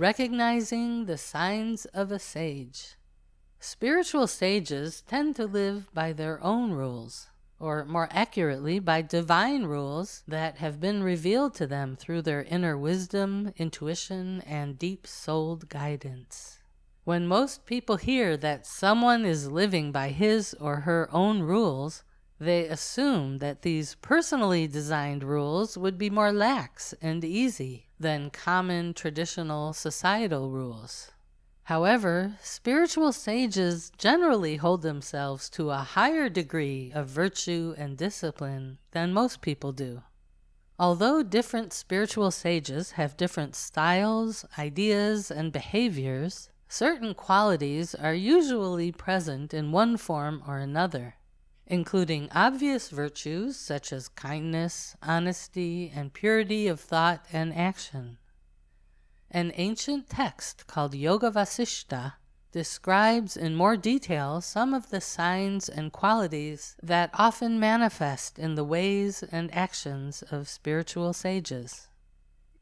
Recognizing the signs of a sage. Spiritual sages tend to live by their own rules, or more accurately, by divine rules that have been revealed to them through their inner wisdom, intuition, and deep-souled guidance. When most people hear that someone is living by his or her own rules, they assume that these personally designed rules would be more lax and easy than common traditional societal rules. However, spiritual sages generally hold themselves to a higher degree of virtue and discipline than most people do. Although different spiritual sages have different styles, ideas, and behaviors, certain qualities are usually present in one form or another, including obvious virtues such as kindness, honesty, and purity of thought and action. An ancient text called Yoga Vasishta describes in more detail some of the signs and qualities that often manifest in the ways and actions of spiritual sages.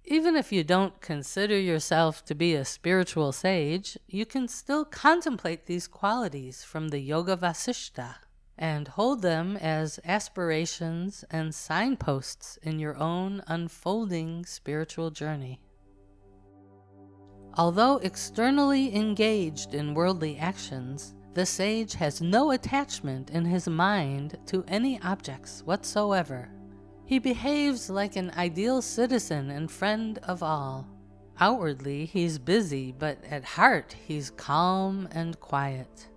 Even if you don't consider yourself to be a spiritual sage, you can still contemplate these qualities from the Yoga Vasishta and hold them as aspirations and signposts in your own unfolding spiritual journey. Although externally engaged in worldly actions, the sage has no attachment in his mind to any objects whatsoever. He behaves like an ideal citizen and friend of all. Outwardly, he's busy, but at heart, he's calm and quiet.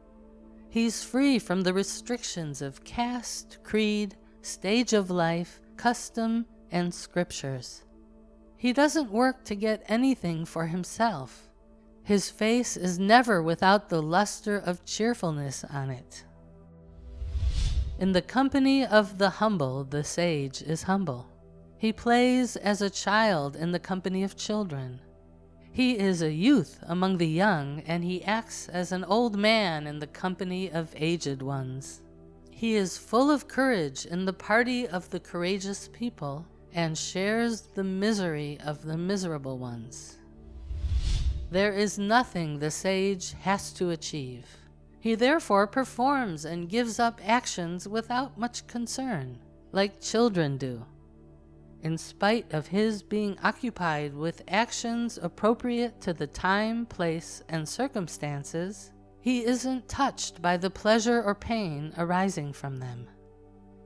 He's free from the restrictions of caste, creed, stage of life, custom, and scriptures. He doesn't work to get anything for himself. His face is never without the luster of cheerfulness on it. In the company of the humble, the sage is humble. He plays as a child in the company of children. He is a youth among the young, and he acts as an old man in the company of aged ones. He is full of courage in the party of the courageous people, and shares the misery of the miserable ones. There is nothing the sage has to achieve. He therefore performs and gives up actions without much concern, like children do. In spite of his being occupied with actions appropriate to the time, place, and circumstances, he isn't touched by the pleasure or pain arising from them.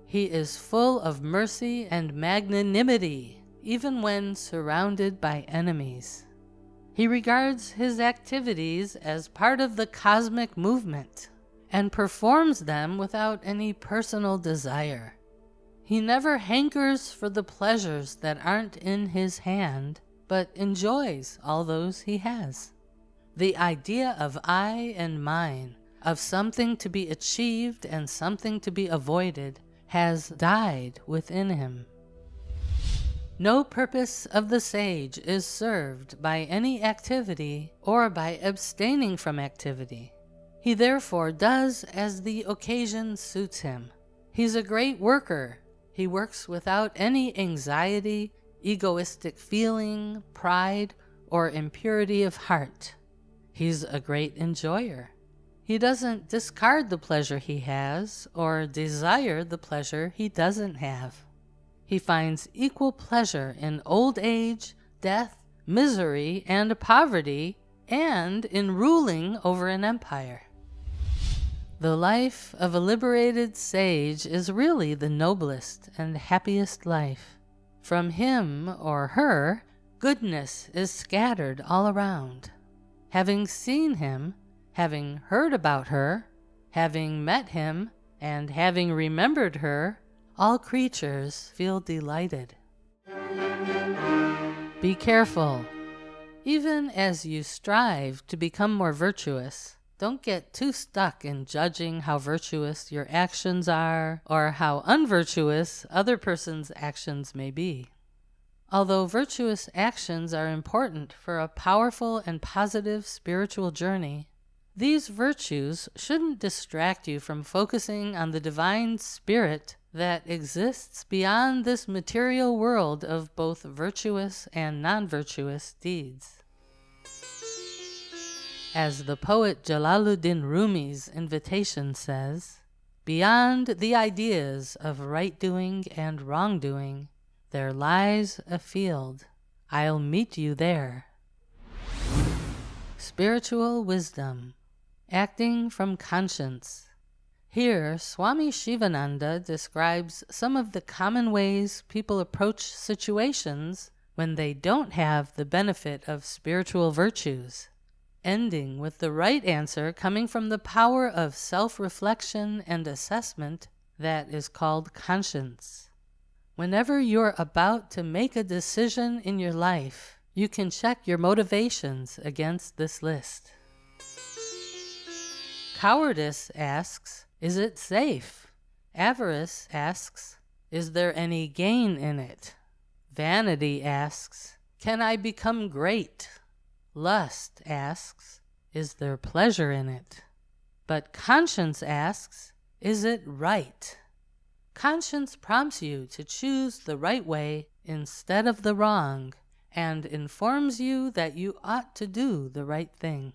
He is full of mercy and magnanimity, even when surrounded by enemies. He regards his activities as part of the cosmic movement and performs them without any personal desire. He never hankers for the pleasures that aren't in his hand, but enjoys all those he has. The idea of I and mine, of something to be achieved and something to be avoided, has died within him. No purpose of the sage is served by any activity or by abstaining from activity. He therefore does as the occasion suits him. He's a great worker. He works without any anxiety, egoistic feeling, pride, or impurity of heart. He's a great enjoyer. He doesn't discard the pleasure he has or desire the pleasure he doesn't have. He finds equal pleasure in old age, death, misery, and poverty, and in ruling over an empire. The life of a liberated sage is really the noblest and happiest life. From him or her, goodness is scattered all around. Having seen him, having heard about her, having met him, and having remembered her, all creatures feel delighted. Be careful. Even as you strive to become more virtuous, don't get too stuck in judging how virtuous your actions are or how unvirtuous other person's actions may be. Although virtuous actions are important for a powerful and positive spiritual journey, these virtues shouldn't distract you from focusing on the divine spirit that exists beyond this material world of both virtuous and non-virtuous deeds. As the poet Jalaluddin Rumi's invitation says, "Beyond the ideas of right-doing and wrongdoing, there lies a field. I'll meet you there." Spiritual wisdom. Acting from conscience. Here, Swami Shivananda describes some of the common ways people approach situations when they don't have the benefit of spiritual virtues, ending with the right answer coming from the power of self-reflection and assessment that is called conscience. Whenever you're about to make a decision in your life, you can check your motivations against this list. Cowardice asks, is it safe? Avarice asks, is there any gain in it? Vanity asks, can I become great? Lust asks, is there pleasure in it? But conscience asks, is it right? Conscience prompts you to choose the right way instead of the wrong, and informs you that you ought to do the right thing.